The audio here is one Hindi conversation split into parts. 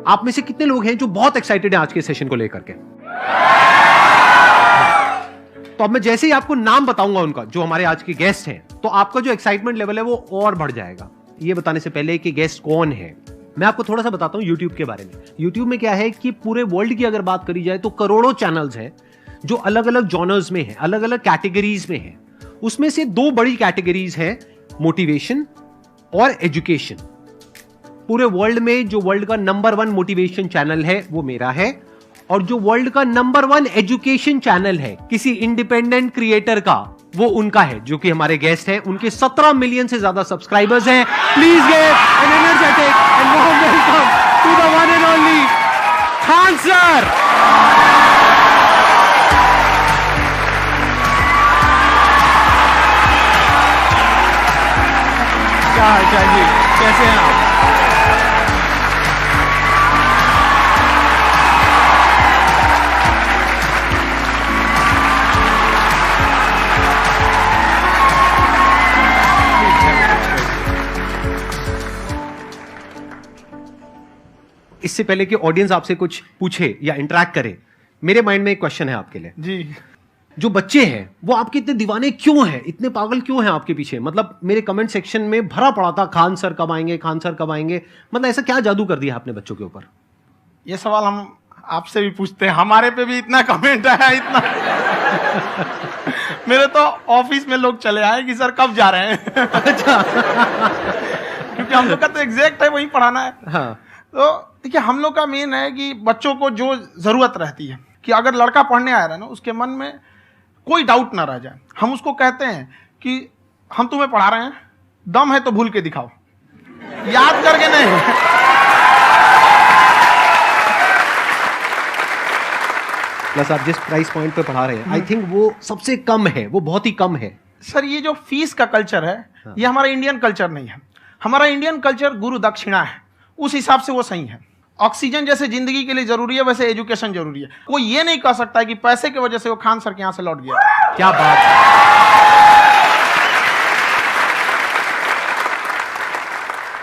आप में से कितने लोग हैं जो बहुत एक्साइटेड हैं आज के सेशन को लेकर के? तो अब मैं जैसे ही आपको नाम बताऊंगा उनका, जो हमारे आज के गेस्ट हैं, तो आपका जो एक्साइटमेंट लेवल है वो और बढ़ जाएगा। ये बताने से पहले कि गेस्ट कौन है, मैं आपको थोड़ा सा बताता हूं YouTube के बारे में। YouTube में क्या है कि पूरे वर्ल्ड की अगर बात करी जाए तो करोड़ों चैनल्स हैं जो अलग अलग जॉनर्स में हैं, अलग अलग कैटेगरीज में हैं। उसमें से दो बड़ी कैटेगरीज हैं, मोटिवेशन और एजुकेशन। पूरे वर्ल्ड में जो वर्ल्ड का नंबर 1 मोटिवेशन चैनल है वो मेरा है, और जो वर्ल्ड का नंबर 1 एजुकेशन चैनल है किसी इंडिपेंडेंट क्रिएटर का, वो उनका है, जो कि हमारे गेस्ट हैं। उनके 17 मिलियन से ज्यादा सब्सक्राइबर्स हैं। Please give an energetic and warm welcome to the one and only Khan sir. क्या हाल चाल जी, कैसे हैं आप? इससे पहले कि ऑडियंस आपसे कुछ पूछे या इंटरेक्ट करे, मेरे माइंड में एक क्वेश्चन है आपके लिए जी। जो बच्चे हैं वो आपके इतने दीवाने क्यों हैं, इतने पागल क्यों हैं आपके पीछे? मतलब मेरे कमेंट सेक्शन में भरा पड़ा था, खान सर कब आएंगे, खान सर कब आएंगे। मतलब ऐसा क्या जादू कर दिया आपने बच्चों के ऊपर? ये सवाल हम आपसे भी पूछते हैं, हमारे पे भी इतना कमेंट आया, इतना मेरे तो ऑफिस में लोग चले आए कि सर कब जा रहे हैं। अच्छा। क्योंकि हम लोग का तो एग्जैक्ट है वही पढ़ाना है। हाँ। तो देखिए, हम लोग का मेन है कि बच्चों को जो जरूरत रहती है कि अगर लड़का पढ़ने आ रहा है ना, उसके मन में कोई डाउट ना रह जाए। हम उसको कहते हैं कि हम तुम्हें पढ़ा रहे हैं, दम है तो भूल के दिखाओ, याद करके नहीं। प्लस आप जिस प्राइस पॉइंट पे पढ़ा रहे हैं, आई थिंक वो सबसे कम है, वो बहुत ही कम है। सर ये जो फीस का कल्चर है, ये हमारा इंडियन कल्चर नहीं है। हमारा इंडियन कल्चर गुरु दक्षिणा है, उस हिसाब से वो सही है। ऑक्सीजन जैसे जिंदगी के लिए जरूरी है, वैसे एजुकेशन जरूरी है। कोई ये नहीं कह सकता है कि पैसे की वजह से वो खान सर के यहां से लौट गया। क्या बात है।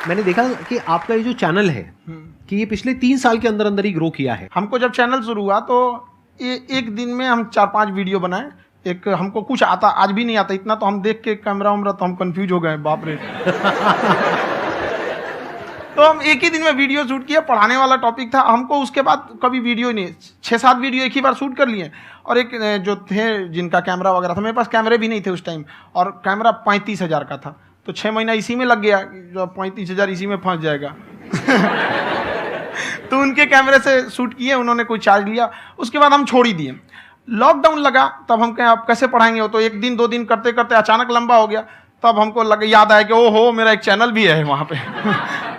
मैंने देखा कि आपका ये जो चैनल है कि ये पिछले 3 साल के अंदर अंदर ही ग्रो किया है। हमको जब चैनल शुरू हुआ तो एक दिन में हम 4-5 वीडियो बनाए। एक हमको कुछ आता, आज भी नहीं आता इतना, तो हम देख के कैमरा उमरा तो हम कंफ्यूज हो गए, बाप रे। तो हम एक ही दिन में वीडियो शूट किया, पढ़ाने वाला टॉपिक था हमको। उसके बाद कभी वीडियो नहीं, 6-7 वीडियो एक ही बार शूट कर लिए। और एक जो थे जिनका कैमरा वगैरह था, मेरे पास कैमरे भी नहीं थे उस टाइम, और कैमरा 35,000 का था, तो 6 महीना इसी में लग गया, जो 35,000 इसी में फंस जाएगा। तो उनके कैमरे से शूट किए, उन्होंने कोई चार्ज लिया, उसके बाद हम छोड़ ही दिए। लॉकडाउन लगा, तब हम कहें आप कैसे पढ़ाएंगे, वो तो 1 दिन 2 दिन करते करते अचानक लंबा हो गया। तब हमको याद आया कि ओहो मेरा एक चैनल भी है वहाँ पे।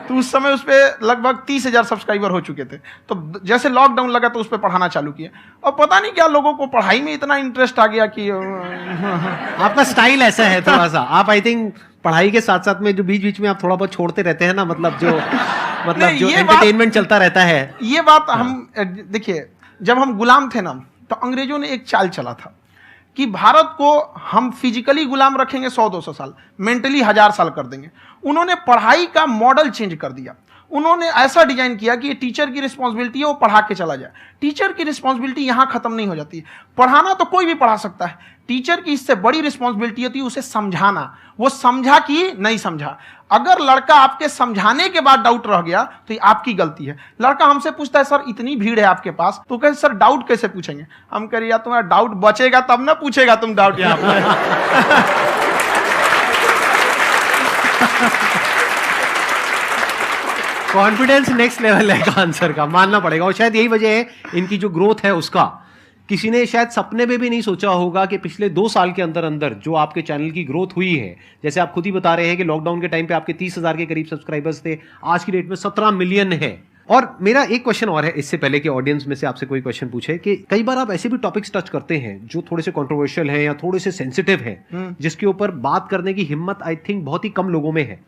तो उस समय उस पर लगभग 30,000 सब्सक्राइबर हो चुके थे। तो जैसे लॉकडाउन लगा तो उस पर पढ़ाना चालू किया, और पता नहीं क्या लोगों को पढ़ाई में इतना इंटरेस्ट आ गया कि आपका स्टाइल ऐसा है थोड़ा सा, आप आई थिंक पढ़ाई के साथ साथ में जो बीच बीच में आप थोड़ा बहुत छोड़ते रहते हैं ना, मतलब जो एंटरटेनमेंट चलता रहता है। ये बात हम देखिए, जब हम गुलाम थे ना, तो अंग्रेजों ने एक चाल चला था कि भारत को हम फिजिकली गुलाम रखेंगे 100-200 साल, मेंटली 1000 साल कर देंगे। उन्होंने पढ़ाई का मॉडल चेंज कर दिया। उन्होंने ऐसा डिजाइन किया कि ये टीचर की रिस्पॉन्सिबिलिटी है, वो पढ़ा के चला जाए। टीचर की रिस्पॉन्सिबिलिटी यहां खत्म नहीं हो जाती है। पढ़ाना तो कोई भी पढ़ा सकता है, टीचर की इससे बड़ी रिस्पॉन्सिबिलिटी होती है उसे समझाना। वो समझा कि नहीं समझा। अगर लड़का आपके समझाने के बाद डाउट रह गया तो ये आपकी गलती है। लड़का हमसे पूछता है सर इतनी भीड़ है आपके पास, तो कहे सर डाउट कैसे पूछेंगे? हम कह रहे यार तुम्हारा डाउट बचेगा तब ना पूछेगा तुम डाउट यहाँ पर। कॉन्फिडेंस नेक्स्ट लेवल है खान सर का, मानना पड़ेगा। और शायद यही वजह है इनकी जो ग्रोथ है उसका। किसी ने शायद सपने में भी नहीं सोचा होगा कि पिछले 2 साल के अंदर अंदर जो आपके चैनल की ग्रोथ हुई है, जैसे आप खुद ही बता रहे हैं कि लॉकडाउन के टाइम पे आपके 30,000 के करीब सब्सक्राइबर्स थे, आज की डेट में 17 मिलियन है। और मेरा एक क्वेश्चन और है, इससे पहले कि ऑडियंस में से आपसे कोई क्वेश्चन पूछे, कि कई बार आप ऐसे भी टॉपिक्स टच करते हैं जो थोड़े से कंट्रोवर्शियल हैं या थोड़े से सेंसिटिव हैं, जिसके ऊपर बात करने की हिम्मत आई थिंक बहुत ही कम लोगों में है।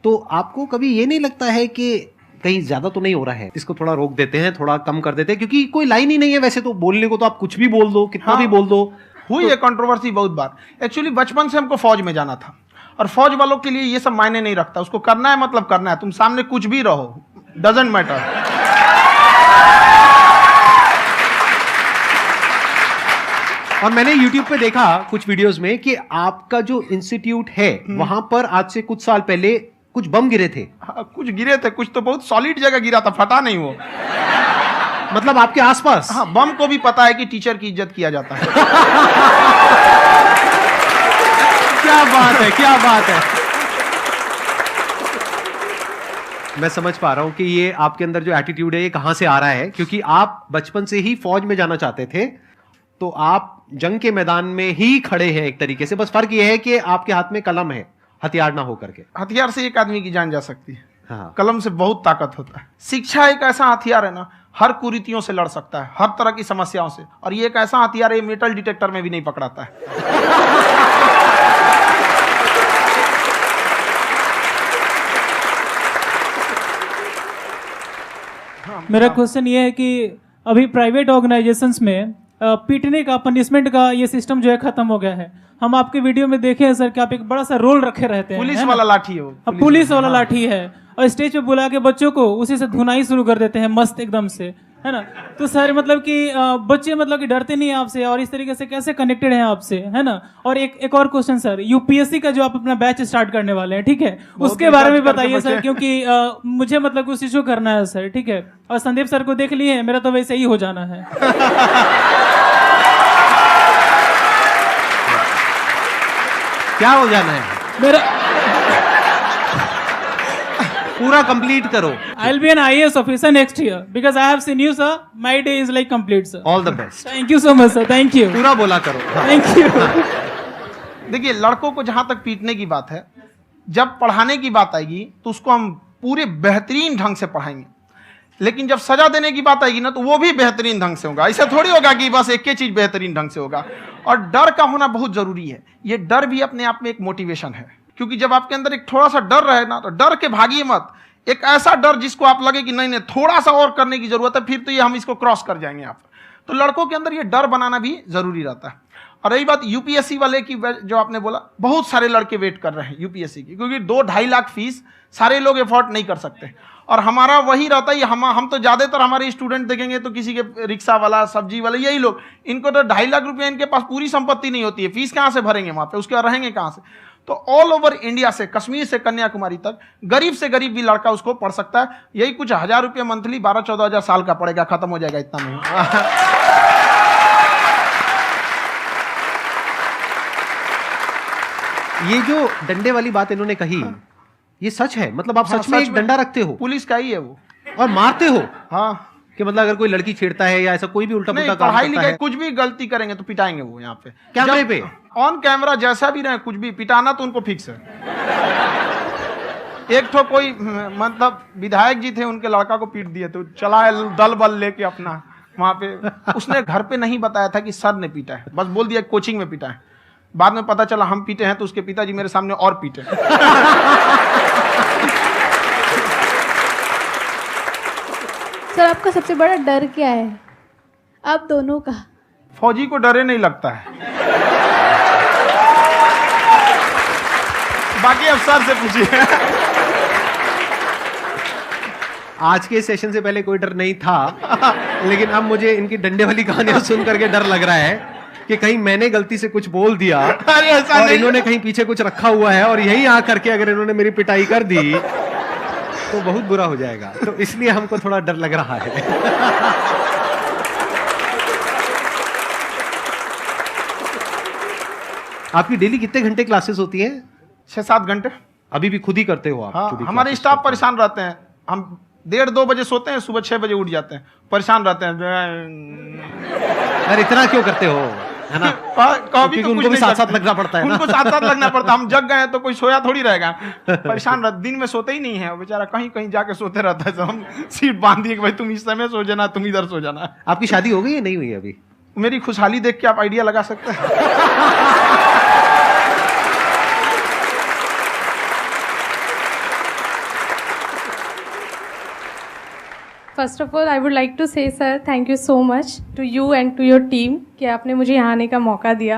तो आपको कभी ये नहीं लगता है कि कहीं ज्यादा तो नहीं हो रहा है, इसको थोड़ा रोक देते हैं, थोड़ा कम कर देते हैं? क्योंकि कोई लाइन ही नहीं है वैसे तो बोलने को, तो आप कुछ भी बोल दो, कितना भी बोल दो। हुई है कंट्रोवर्सी बहुत बार। एक्चुअली बचपन से हमको फौज में जाना था, और फौज वालों के लिए ये सब मायने नहीं रखता। उसको करना है मतलब करना है, तुम सामने कुछ भी रहो, डजंट मैटर। और मैंने YouTube पे देखा कुछ वीडियोस में कि आपका जो इंस्टीट्यूट है वहां पर आज से कुछ साल पहले कुछ बम गिरे थे। हाँ, कुछ गिरे थे, कुछ तो बहुत सॉलिड जगह गिरा था, फटा नहीं वो। मतलब आपके आसपास? हाँ, बम को भी पता है कि टीचर की इज्जत किया जाता है। क्या बात है, क्या बात है। मैं समझ पा रहा हूं कि ये आपके अंदर जो एटीट्यूड है ये कहां से आ रहा है, क्योंकि आप बचपन से ही फौज में जाना चाहते थे, तो आप जंग के मैदान में ही खड़े हैं एक तरीके से। बस फर्क ये है कि आपके हाथ में कलम है, हथियार ना हो करके। हथियार से एक आदमी की जान जा सकती है, हाँ। कलम से बहुत ताकत होता है। शिक्षा एक ऐसा हथियार है ना, हर कुरीतियों से लड़ सकता है, हर तरह की समस्याओं से। और ये एक ऐसा हथियार है, मेटल डिटेक्टर में भी नहीं पकड़ाता है। मेरा क्वेश्चन ये है कि अभी प्राइवेट ऑर्गेनाइजेशंस में पीटने का, पनिशमेंट का ये सिस्टम जो है खत्म हो गया है। हम आपके वीडियो में देखे हैं सर कि आप एक बड़ा सा रोल रखे रहते हैं, पुलिस वाला लाठी है वो, पुलिस वाला लाठी है, और स्टेज पे बुला के बच्चों को उसी से धुनाई शुरू कर देते हैं मस्त एकदम से, है ना। तो सर मतलब कि बच्चे मतलब कि डरते नहीं है आपसे, और इस तरीके से कैसे कनेक्टेड हैं आपसे, है ना। और एक और क्वेश्चन सर, यूपीएससी का जो आप अपना बैच स्टार्ट करने वाले हैं, ठीक है, उसके बारे में बताइए सर, क्योंकि मुझे मतलब कुछ इशू करना है सर, ठीक है। और संदीप सर को देख लिए, मेरा तो वैसे ही हो जाना है। क्या हो जाना है? मेरा पूरा कंप्लीट करो। I'll be an IAS officer next year because I have seen you, sir. My day is like complete, sir. All the best. Thank you so much, sir. Thank you. पूरा बोला करो। Thank you. देखिए, लड़कों को जहां तक पीटने की बात है, जब पढ़ाने की बात आएगी तो उसको हम पूरे बेहतरीन ढंग से पढ़ाएंगे। लेकिन जब सजा देने की बात आएगी ना, तो वो भी बेहतरीन ढंग से होगा। ऐसा थोड़ी होगा कि बस एक ही चीज बेहतरीन ढंग से होगा। और डर का होना बहुत जरूरी है। ये डर भी अपने आप में एक मोटिवेशन है, क्योंकि जब आपके अंदर एक थोड़ा सा डर रहे ना, तो डर के भागिए मत। एक ऐसा डर जिसको आप लगे कि नहीं नहीं थोड़ा सा और करने की जरूरत है, फिर तो ये हम इसको क्रॉस कर जाएंगे आप। तो लड़कों के अंदर ये डर बनाना भी जरूरी रहता है। और रही बात यूपीएससी वाले की, जो आपने बोला, बहुत सारे लड़के वेट कर रहे हैं यूपीएससी की, क्योंकि 2-2.5 लाख फीस सारे लोग एफोर्ड नहीं कर सकते। और हमारा वही रहता है, हम तो ज्यादातर हमारे स्टूडेंट देखेंगे तो किसी के रिक्शा वाला, सब्जी वाला, यही लोग, इनको तो 2.5 लाख रुपया, इनके पास पूरी संपत्ति नहीं होती है, फीस कहाँ से भरेंगे वहां पे, उसके बाद रहेंगे कहाँ से। तो ऑल ओवर इंडिया से, कश्मीर से कन्याकुमारी तक, गरीब से गरीब भी लड़का उसको पढ़ सकता है। यही कुछ 1000 रुपये मंथली, 12-14 हजार साल का पड़ेगा, खत्म हो जाएगा इतना में। ये जो डंडे वाली बात इन्होंने कही, ये सच है? मतलब आप सच में एक डंडा रखते हो? पुलिस का ही है वो। और मारते हो? हाँ, कि मतलब अगर कोई लड़की छेड़ता है या ऐसा कोई भी उल्टा पुल्टा काम पढ़ाई करता लिखाई है, कुछ भी गलती करेंगे तो पिटाएंगे वो। यहाँ पे कैमरे पे ऑन कैमरा जैसा भी रहे, कुछ भी पिटाना तो उनको फिक्स है। एक तो कोई मतलब विधायक जी थे, उनके लड़का को पीट दिए, तो चला दल बल लेके अपना वहां पे। उसने घर पे नहीं बताया था कि सर ने पीटा है, बस बोल दिया कोचिंग में पीटा है। बाद में पता चला हम पीटे हैं, तो उसके पिताजी मेरे सामने और पीटे। सर, आपका सबसे बड़ा डर क्या है आप दोनों का? फौजी को डरे नहीं लगता है, बाकी अफसर से पूछिए। आज के सेशन से पहले कोई डर नहीं था, लेकिन अब मुझे इनकी डंडे वाली कहानियां सुन करके डर लग रहा है कि कहीं मैंने गलती से कुछ बोल दिया अरे ऐसा और नहीं, इन्होंने कहीं पीछे कुछ रखा हुआ है, और यही आ करके अगर इन्होंने मेरी पिटाई कर दी तो बहुत बुरा हो जाएगा। तो इसलिए हमको थोड़ा डर लग रहा है। आपकी डेली कितने घंटे क्लासेस होती हैं? 6-7 घंटे। अभी भी खुद ही करते हो आप? हाँ, खुद ही हमारे classes स्टाफ करते परेशान रहते हैं। हम 1:30-2 बजे सोते हैं, सुबह 6 बजे उठ जाते हैं, परेशान रहते हैं। हो? यार इतना क्यों करते हो, है ना? कभी तो उनको भी साथ साथ लगना पड़ता है ना? उनको साथ साथ लगना पड़ता है। हम जग गए तो कोई सोया थोड़ी रहेगा, परेशान रहते, दिन में सोते ही नहीं है बेचारा, कहीं कहीं जाके सोते रहता है। हम सीट बांध दिए कि भाई तुम इस समय सो जाना, तुम इधर सो जाना। आपकी शादी हो गई या नहीं हुई अभी? मेरी खुशहाली देख के आप आइडिया लगा सकते हैं। First of all I would like to say sir thank you so much to you and to your team कि आपने मुझे यहाँ आने का मौका दिया।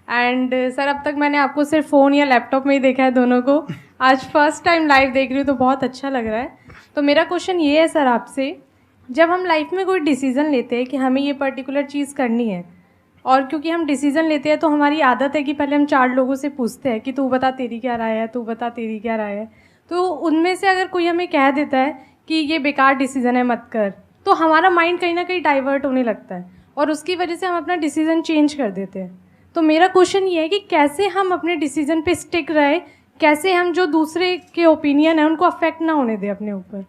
एंड सर अब तक मैंने आपको सिर्फ फ़ोन या लैपटॉप में ही देखा है दोनों को, आज फर्स्ट टाइम लाइव देख रही हूँ तो बहुत अच्छा लग रहा है। तो मेरा क्वेश्चन ये है सर आपसे, जब हम लाइफ में कोई डिसीज़न लेते हैं कि हमें ये पर्टिकुलर चीज़ करनी है और क्योंकि हम डिसीजन लेते हैं तो हमारी आदत है कि पहले हम 4 लोगों से पूछते हैं कि तू बता तेरी क्या राय है, तू बता तेरी क्या राय है। तो उनमें से अगर कोई हमें कह देता है कि ये बेकार डिसीजन है मत कर, तो हमारा माइंड कहीं ना कहीं डाइवर्ट होने लगता है और उसकी वजह से हम अपना डिसीजन चेंज कर देते हैं। तो मेरा क्वेश्चन ये है कि कैसे हम अपने डिसीजन पे स्टिक रहे, कैसे हम जो दूसरे के ओपिनियन है उनको अफेक्ट ना होने दें अपने ऊपर।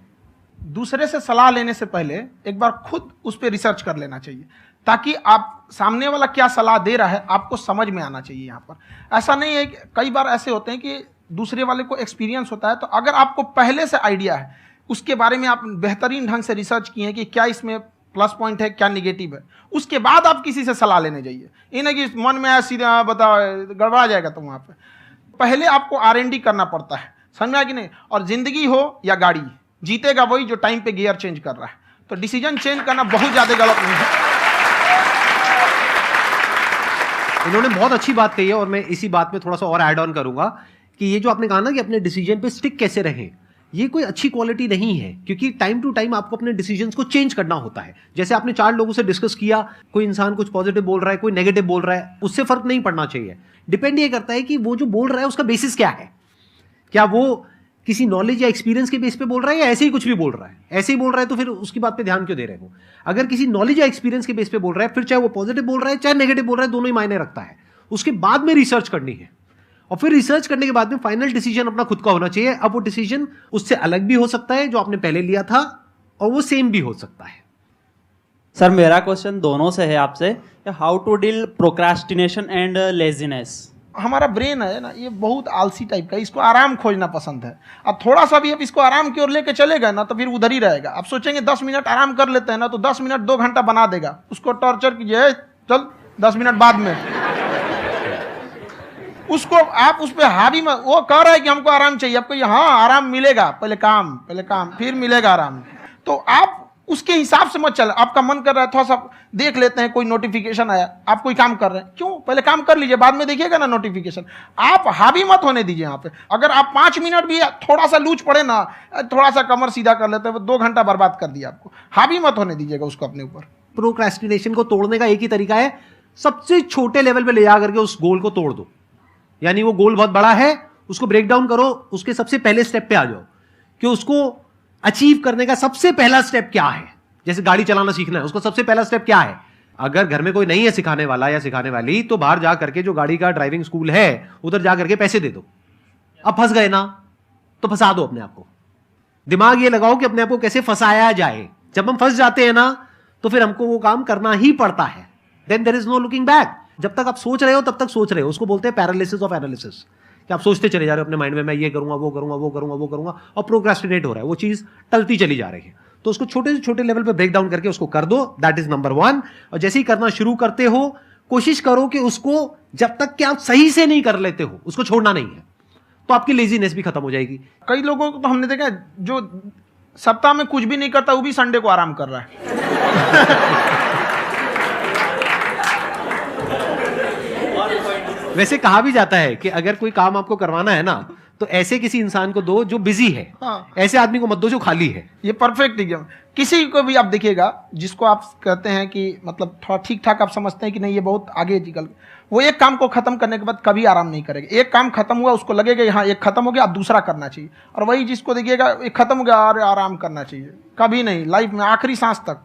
दूसरे से सलाह लेने से पहले एक बार खुद उस पर रिसर्च कर लेना चाहिए, ताकि आप सामने वाला क्या सलाह दे रहा है आपको समझ में आना चाहिए। यहाँ पर ऐसा नहीं है कि कई बार ऐसे होते हैं कि दूसरे वाले को एक्सपीरियंस होता है, तो अगर आपको पहले से आइडिया है, उसके बारे में आप बेहतरीन ढंग से रिसर्च किए हैं कि क्या इसमें प्लस पॉइंट है क्या निगेटिव है, उसके बाद आप किसी से सलाह लेने जाइए। ये नहीं कि मन में आया सीधा बताओ, गड़बड़ा जाएगा। तो वहाँ पे पहले आपको R&D करना पड़ता है, समझ में आया कि नहीं। और जिंदगी हो या गाड़ी, जीतेगा वही जो टाइम पे गियर चेंज कर रहा है। तो डिसीजन चेंज करना बहुत ज्यादा गलत नहीं है। इन्होंने बहुत अच्छी बात कही है और मैं इसी बात में थोड़ा सा और ऐड ऑन करूंगा कि ये जो आपने कहा ना कि अपने डिसीजन पे स्टिक कैसे रहें, ये कोई अच्छी क्वालिटी नहीं है, क्योंकि टाइम टू टाइम आपको अपने डिसीजंस को चेंज करना होता है। जैसे आपने 4 लोगों से डिस्कस किया, कोई इंसान कुछ पॉजिटिव बोल रहा है, कोई नेगेटिव बोल रहा है, उससे फर्क नहीं पड़ना चाहिए। डिपेंड ये करता है कि वो जो बोल रहा है उसका बेसिस क्या है। क्या वो किसी नॉलेज या एक्सपीरियंस के बेस पे बोल रहा है या ऐसे ही कुछ भी बोल रहा है? ऐसे ही बोल रहा है तो फिर उसकी बात पे ध्यान क्यों दे रहे हो? अगर किसी नॉलेज या एक्सपीरियंस के बेस पे बोल रहा है, फिर चाहे वो पॉजिटिव बोल रहा है चाहे नेगेटिव बोल रहा है, दोनों ही मायने रखता है। उसके बाद में रिसर्च करनी है और फिर रिसर्च करने के बाद में फाइनल डिसीजन अपना खुद का होना चाहिए। अब वो डिसीजन उससे अलग भी हो सकता है जो आपने पहले लिया था, और वो सेम भी हो सकता है। सर मेरा क्वेश्चन दोनों से है आपसे, how to deal procrastination and laziness. हमारा ब्रेन है ना, ये बहुत आलसी टाइप का, इसको आराम खोजना पसंद है। अब थोड़ा सा भी अब इसको आराम की ओर लेके चले गए ना तो फिर उधर ही रहेगा। आप सोचेंगे 10 मिनट आराम कर लेते हैं ना, तो 10 मिनट 2 घंटा बना देगा। उसको टॉर्चर कीजिए, चल 10 मिनट बाद में। उसको आप उस पर हावी में, वो कह रहा है कि हमको आराम चाहिए, आपको हाँ आराम मिलेगा, पहले काम फिर मिलेगा आराम। तो आप उसके हिसाब से मत चल। आपका मन कर रहा है थोड़ा सा देख लेते हैं, कोई नोटिफिकेशन आया, आप कोई काम कर रहे हैं, क्यों पहले काम कर लीजिए, बाद में देखिएगा ना नोटिफिकेशन। आप हावी मत होने दीजिए यहाँ पे। अगर आप 5 मिनट भी थोड़ा सा लूज पड़े ना, थोड़ा सा कमर सीधा कर लेते हैं, 2 घंटा बर्बाद कर दिया आपको। हावी मत होने दीजिएगा उसको अपने ऊपर। प्रोक्रेस्टिनेशन को तोड़ने का एक ही तरीका है, सबसे छोटे लेवल पे ले जा करके उस गोल को तोड़ दो। यानी वो गोल बहुत बड़ा है, उसको ब्रेक डाउन करो, उसके सबसे पहले स्टेप पे आ जाओ कि उसको अचीव करने का सबसे पहला स्टेप क्या है। जैसे गाड़ी चलाना सीखना है, उसका सबसे पहला स्टेप क्या है। अगर घर में कोई नहीं है सिखाने वाला या सिखाने वाली, तो बाहर जा करके जो गाड़ी का ड्राइविंग स्कूल है उधर जा करके पैसे दे दो। अब फंस गए ना तो फंसा दो अपने आप को। दिमाग ये लगाओ कि अपने आप को कैसे फंसाया जाए। जब हम फंस जाते हैं ना तो फिर हमको वो काम करना ही पड़ता है। Then there is no looking back. जब तक आप सोच रहे हो तब तक सोच रहे हो, उसको बोलते हैं पैरालिसिस ऑफ एनालिसिस, कि आप सोचते चले जा रहे हो अपने माइंड में, मैं ये करूंगा वो करूंगा वो करूंगा वो करूंगा, और प्रोक्रेस्टिनेट हो रहा है, वो चीज टलती चली जा रही है। तो उसको छोटे से छोटे लेवल पे ब्रेक डाउन करके उसको कर दो, दैट इज नंबर 1। और जैसे ही करना शुरू करते हो, कोशिश करो कि उसको जब तक कि आप सही से नहीं कर लेते हो उसको छोड़ना नहीं है, तो आपकी लेजीनेस भी खत्म हो जाएगी। कई लोगों को तो हमने देखा जो सप्ताह में कुछ भी नहीं करता, वो भी संडे को आराम कर रहा है। वैसे कहा भी जाता है कि अगर कोई काम आपको करवाना है ना तो ऐसे किसी इंसान को दो जो बिजी है। हाँ। ऐसे आदमी को मत दो जो खाली है। ये परफेक्ट एग्जाम। किसी को भी आप देखिएगा जिसको आप कहते हैं कि मतलब थोड़ा ठीक ठाक आप समझते हैं कि नहीं ये बहुत आगे निकल, वो एक काम को खत्म करने के बाद कभी आराम नहीं करेगा। एक काम खत्म हुआ उसको लगेगा हाँ एक खत्म हो गया, अब दूसरा करना चाहिए। और वही जिसको देखिएगा एक खत्म हो गया और आराम करना चाहिए, कभी नहीं, लाइफ में आखिरी सांस तक।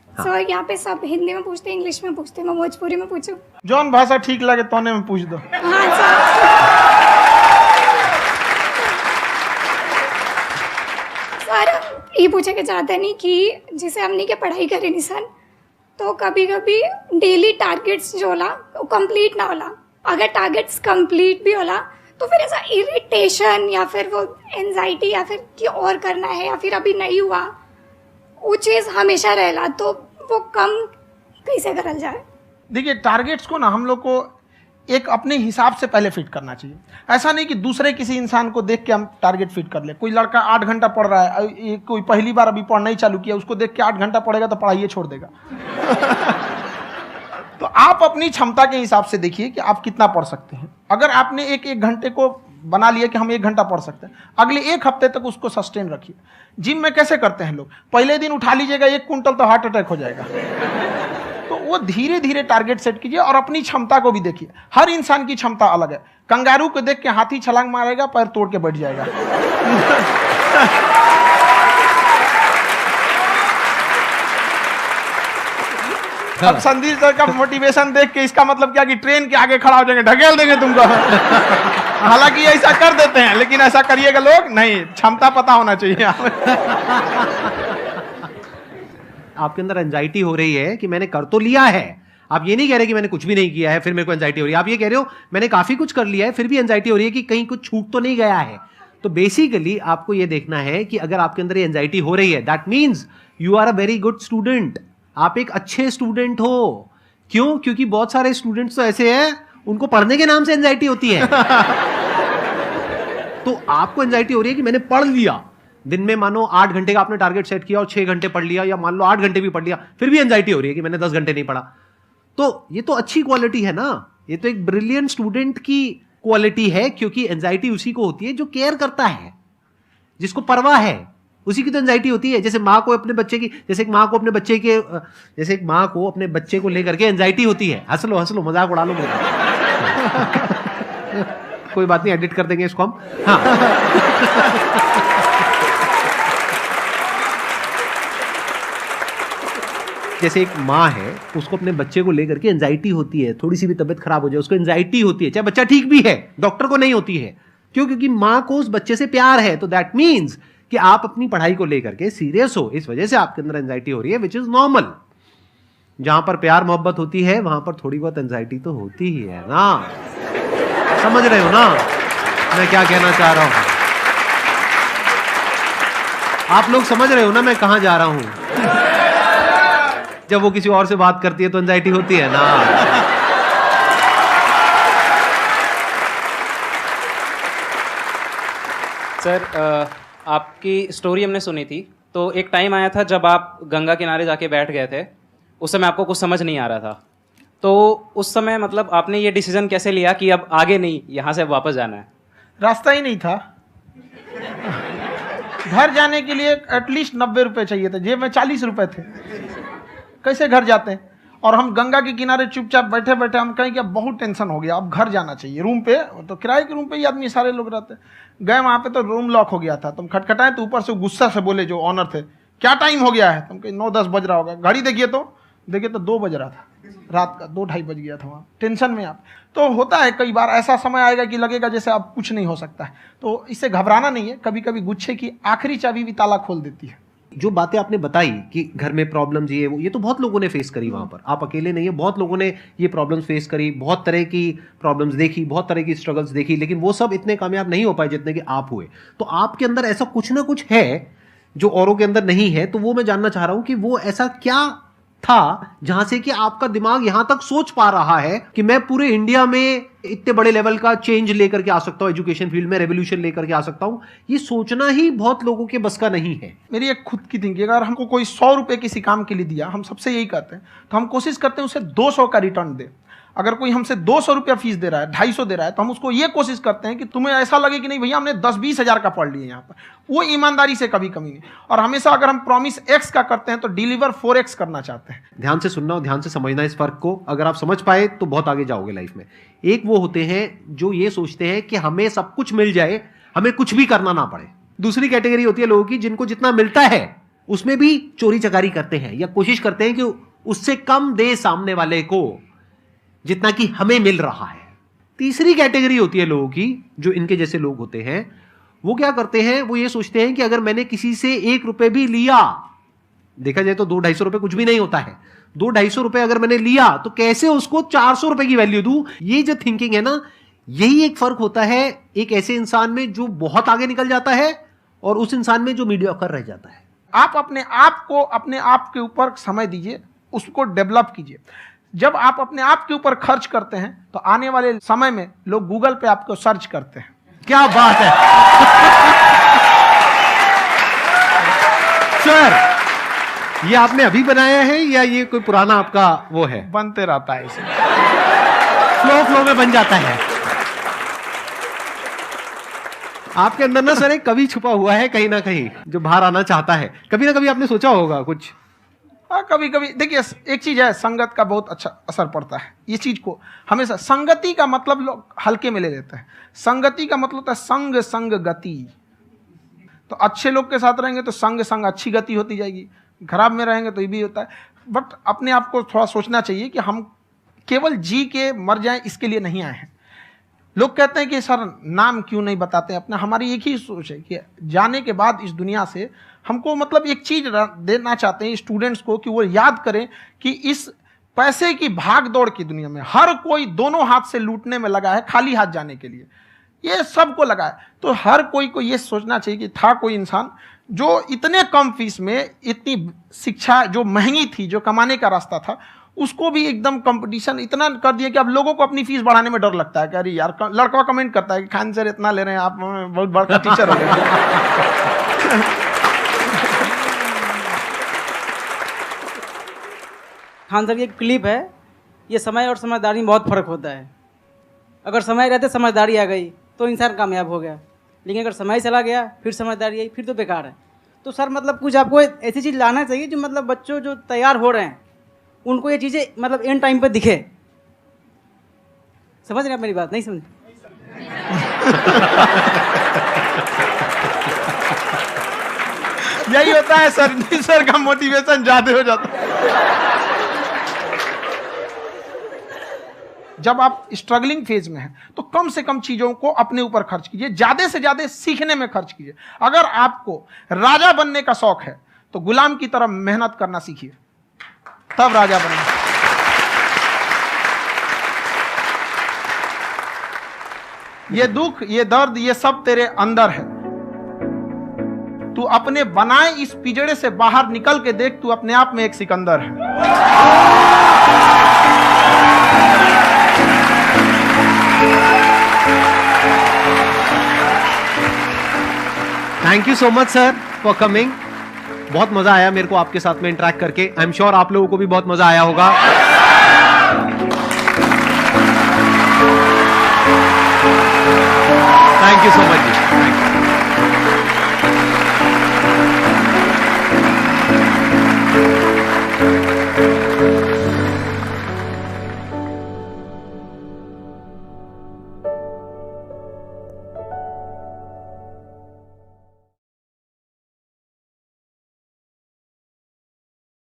सर यहाँ पे सब हिंदी में पूछते हैं, इंग्लिश में पूछते हैं, मैं भोजपुरी में पूछूं? जौन भाषा ठीक लगे तोने में पूछ दो। हाँ सर। सर ये पूछे के चाहते नहीं कि जैसे हमने के पढ़ाई करे निशान, तो कभी कभी डेली टारगेट्स जो होला वो कंप्लीट ना होला। अगर टारगेट्स कंप्लीट भी होला तो फिर ऐसा इरिटेशन या फिर वो एंजाइटी या फिर कि और करना है या फिर अभी नहीं हुआ, वो चीज़ हमेशा रहेला। तो वो कम कैसे करल जाए? देखिए टारगेट्स को ना हम लोग को एक अपने हिसाब से पहले फिट करना चाहिए। ऐसा नहीं कि दूसरे किसी इंसान को देख के हम टारगेट फिट कर ले। कोई लड़का 8 घंटा पढ़ रहा है, कोई पहली बार अभी पढ़ना ही चालू किया, उसको देख के 8 घंटा पढ़ेगा तो पढ़ाइए छोड़ देगा। तो आप अपनी क्षमता के हिसाब से देखिए कि आप कितना पढ़ सकते हैं। अगर आपने एक घंटे को बना लिया कि हम 1 घंटा पढ़ सकते हैं, अगले 1 हफ्ते तक उसको सस्टेन रखिए। जिम में कैसे करते हैं लोग, पहले दिन उठा लीजिएगा 1 कुंटल तो हार्ट अटैक हो जाएगा। तो वो धीरे धीरे टारगेट सेट कीजिए और अपनी क्षमता को भी देखिए। हर इंसान की क्षमता अलग है। कंगारू को देख के हाथी छलांग मारेगा, पैर तोड़ के बैठ जाएगा। अब संदीप सर का मोटिवेशन देख के इसका मतलब क्या कि ट्रेन के आगे खड़ा हो जाएंगे, ढकेल देंगे तुमको। हालांकि ऐसा कर देते हैं, लेकिन ऐसा करिएगा लोग नहीं, क्षमता पता होना चाहिए। आपके अंदर एंजाइटी हो रही है कि मैंने कर तो लिया है। आप ये नहीं कह रहे कि मैंने कुछ भी नहीं किया है फिर मेरे को एंजाइटी हो रही है। आप ये कह रहे हो मैंने काफी कुछ कर लिया है फिर भी एंजाइटी हो रही है कि कहीं कुछ छूट तो नहीं गया है। तो बेसिकली आपको ये देखना है कि अगर आपके अंदर ये एंजाइटी हो रही है, that means you are a very good student. आप एक अच्छे स्टूडेंट हो। क्यों? क्योंकि बहुत सारे स्टूडेंट्स तो ऐसे हैं उनको पढ़ने के नाम से एंजाइटी होती है। तो आपको एंजाइटी हो रही है कि मैंने पढ़ लिया, दिन में मानो 8 घंटे का आपने टारगेट सेट किया और 6 घंटे पढ़ लिया, या मान लो 8 घंटे भी पढ़ लिया, फिर भी एंजाइटी हो रही है कि मैंने 10 घंटे नहीं पढ़ा। तो ये तो अच्छी क्वालिटी है ना, ये तो एक ब्रिलियंट स्टूडेंट की क्वालिटी है, क्योंकि एंजाइटी उसी को होती है जो केयर करता है, जिसको परवाह है, उसी की तो एंजाइटी होती है। जैसे माँ को अपने बच्चे की, जैसे एक माँ को अपने बच्चे को लेकर के एंजाइटी होती है। हंस लो मजाक उड़ा लो मेरा। कोई बात नहीं, एडिट कर देंगे इसको हम। हाँ। जैसे एक माँ है, उसको अपने बच्चे को लेकर के एंजाइटी होती है, थोड़ी सी भी तबीयत खराब हो जाए उसको एंजाइटी होती है, चाहे बच्चा ठीक भी है, डॉक्टर को नहीं होती है। क्यों? क्योंकि माँ को उस बच्चे से प्यार है। तो दैट मीन्स कि आप अपनी पढ़ाई को लेकर के सीरियस हो, इस वजह से आपके अंदर एंजाइटी हो रही है, विच इज नॉर्मल। जहां पर प्यार मोहब्बत होती है वहां पर थोड़ी बहुत एंजाइटी तो होती ही है ना। समझ रहे हो ना मैं क्या कहना चाह रहा हूं? आप लोग समझ रहे हो ना मैं कहां जा रहा हूं? जब वो किसी और से बात करती है तो एंजाइटी होती है ना। सर, आपकी स्टोरी हमने सुनी थी, तो एक टाइम आया था जब आप गंगा किनारे जाके बैठ गए थे। उस समय आपको कुछ समझ नहीं आ रहा था, तो उस समय मतलब आपने ये डिसीजन कैसे लिया कि अब आगे नहीं, यहाँ से वापस जाना है? रास्ता ही नहीं था। घर जाने के लिए एटलीस्ट 90 रुपए चाहिए थे, जेब में 40 रुपए थे। कैसे घर जाते हैं? और हम गंगा के किनारे चुपचाप बैठे बैठे हम कहें कि अब बहुत टेंशन हो गया, अब घर जाना चाहिए। रूम पे, तो किराए के रूम पे ही आदमी सारे लोग रहते। गए वहाँ पे तो रूम लॉक हो गया था। तुम खटखटाए तो ऊपर से गुस्सा से बोले जो ऑनर थे, क्या टाइम हो गया है? तुम कहीं 9-10 बज रहा होगा। घड़ी देखिए तो 2 बज रहा था रात का, 2-2:30 बज गया था वहाँ। टेंशन में आप तो होता है, कई बार ऐसा समय आएगा कि लगेगा जैसे अब कुछ नहीं हो सकता है। तो इससे घबराना नहीं है। कभी कभी गुच्छे की आखिरी चाबी भी ताला खोल देती है। जो बातें आपने बताई कि घर में प्रॉब्लम्स ये तो बहुत लोगों ने फेस करी वहां पर। आप अकेले नहीं है, बहुत लोगों ने ये प्रॉब्लम्स फेस करी, बहुत तरह की प्रॉब्लम्स देखी, बहुत तरह की स्ट्रगल्स देखी, लेकिन वो सब इतने कामयाब नहीं हो पाए जितने कि आप हुए। तो आपके अंदर ऐसा कुछ ना कुछ है जो औरों के अंदर नहीं है। तो वो मैं जानना चाह रहा हूं कि वो ऐसा क्या था जहां से कि आपका दिमाग यहां तक सोच पा रहा है कि मैं पूरे इंडिया में इतने बड़े लेवल का चेंज लेकर के आ सकता हूं, एजुकेशन फील्ड में रेवोल्यूशन लेकर के आ सकता हूं। ये सोचना ही बहुत लोगों के बस का नहीं है। मेरी एक खुद की थिंकिंग, अगर हमको कोई 100 रुपए किसी काम के लिए दिया, हम सबसे यही करते हैं, तो हम कोशिश करते हैं उसे 200 का रिटर्न दे। अगर कोई हमसे 200 रुपया फीस दे रहा है, 250 दे रहा है, तो हम उसको ये कोशिश करते हैं कि तुम्हें ऐसा लगे कि नहीं भैया हमने 10-20 हज़ार का पढ़ लिया यहाँ पर। वो ईमानदारी से कभी कमी नहीं। और हमेशा अगर हम प्रॉमिस X का करते हैं तो डिलीवर 4X करना चाहते हैं। ध्यान से सुनना और ध्यान से समझना इस फर्क को। अगर आप समझ पाए तो बहुत आगे जाओगे लाइफ में। एक वो होते हैं जो ये सोचते हैं कि हमें सब कुछ मिल जाए, हमें कुछ भी करना ना पड़े। दूसरी कैटेगरी होती है लोगों की जिनको जितना मिलता है उसमें भी चोरी चकारी करते हैं या कोशिश करते हैं कि उससे कम दे सामने वाले को जितना कि हमें मिल रहा है। तीसरी कैटेगरी होती है लोगों की, जो इनके जैसे लोग होते हैं, वो क्या करते हैं, वो ये सोचते हैं कि अगर मैंने किसी से 1 रुपए भी लिया, देखा जाए तो 200-250 रुपए कुछ भी नहीं होता है, 200-250 रुपए अगर मैंने लिया तो कैसे उसको 400 रुपए की वैल्यू दूं। ये जो थिंकिंग है ना, यही एक फर्क होता है एक ऐसे इंसान में जो बहुत आगे निकल जाता है और उस इंसान में जो मीडियोकर रह जाता है। आप अपने आप को अपने आप के ऊपर समय दीजिए, उसको डेवलप कीजिए। जब आप अपने आप के ऊपर खर्च करते हैं तो आने वाले समय में लोग गूगल पे आपको सर्च करते हैं। क्या बात है सर, ये आपने अभी बनाया है या ये कोई पुराना आपका वो है? बनते रहता है, इसे फ्लो में बन जाता है। आपके अंदर ना सर एक कवि छुपा हुआ है कहीं ना कहीं जो बाहर आना चाहता है। कभी ना कभी आपने सोचा होगा कुछ? कभी कभी देखिए, एक चीज है, संगत का बहुत अच्छा असर पड़ता है। ये चीज को हमेशा, संगति का मतलब लोग हल्के में ले लेते हैं। संगति का मतलब होता है संग संग गति। तो अच्छे लोग के साथ रहेंगे तो संग संग अच्छी गति होती जाएगी, खराब में रहेंगे तो ये भी होता है। बट अपने आप को थोड़ा सोचना चाहिए कि हम केवल जी के मर जाएं इसके लिए नहीं आए हैं। लोग कहते हैं कि सर नाम क्यों नहीं बताते अपना। हमारी एक ही सोच है कि जाने के बाद इस दुनिया से हमको मतलब एक चीज देना चाहते हैं स्टूडेंट्स को, कि वो याद करें कि इस पैसे की भाग दौड़ की दुनिया में हर कोई दोनों हाथ से लूटने में लगा है, खाली हाथ जाने के लिए ये सबको लगा है। तो हर कोई को ये सोचना चाहिए कि था कोई इंसान जो इतने कम फीस में इतनी शिक्षा जो महंगी थी, जो कमाने का रास्ता था, उसको भी एकदम कंपटीशन इतना कर दिया कि अब लोगों को अपनी फीस बढ़ाने में डर लगता है कि अरे यार, लड़का कमेंट करता है कि खान सर इतना ले रहे हैं, आप बहुत बड़ा टीचर हो गए। खान सर की एक क्लिप है, ये समय और समझदारी में बहुत फर्क होता है। अगर समय रहते समझदारी आ गई तो इंसान कामयाब हो गया, लेकिन अगर समय चला गया फिर समझदारी आई फिर तो बेकार है। तो सर मतलब कुछ आपको ऐसी चीज़ लाना चाहिए जो मतलब बच्चों जो तैयार हो रहे हैं उनको ये चीज़ें मतलब एंड टाइम पे दिखे। समझ रहे हैं आप मेरी बात? नहीं समझ? यही होता है सर, सर का मोटिवेशन ज्यादा हो जाता है। जब आप स्ट्रगलिंग फेज में हैं तो कम से कम चीजों को अपने ऊपर खर्च कीजिए, ज्यादा से ज्यादा सीखने में खर्च कीजिए। अगर आपको राजा बनने का शौक है तो गुलाम की तरह मेहनत करना सीखिए, तब राजा बनेंगे। ये दुख, ये दर्द, ये सब तेरे अंदर है। तू अपने बनाए इस पिजड़े से बाहर निकल के देख, तू अपने आप में एक सिकंदर है। Thank you so much sir for coming. बहुत मजा आया मेरे को आपके साथ में इंटरेक्ट करके। आई एम श्योर आप लोगों को भी बहुत मजा आया होगा। Thank you so much ji.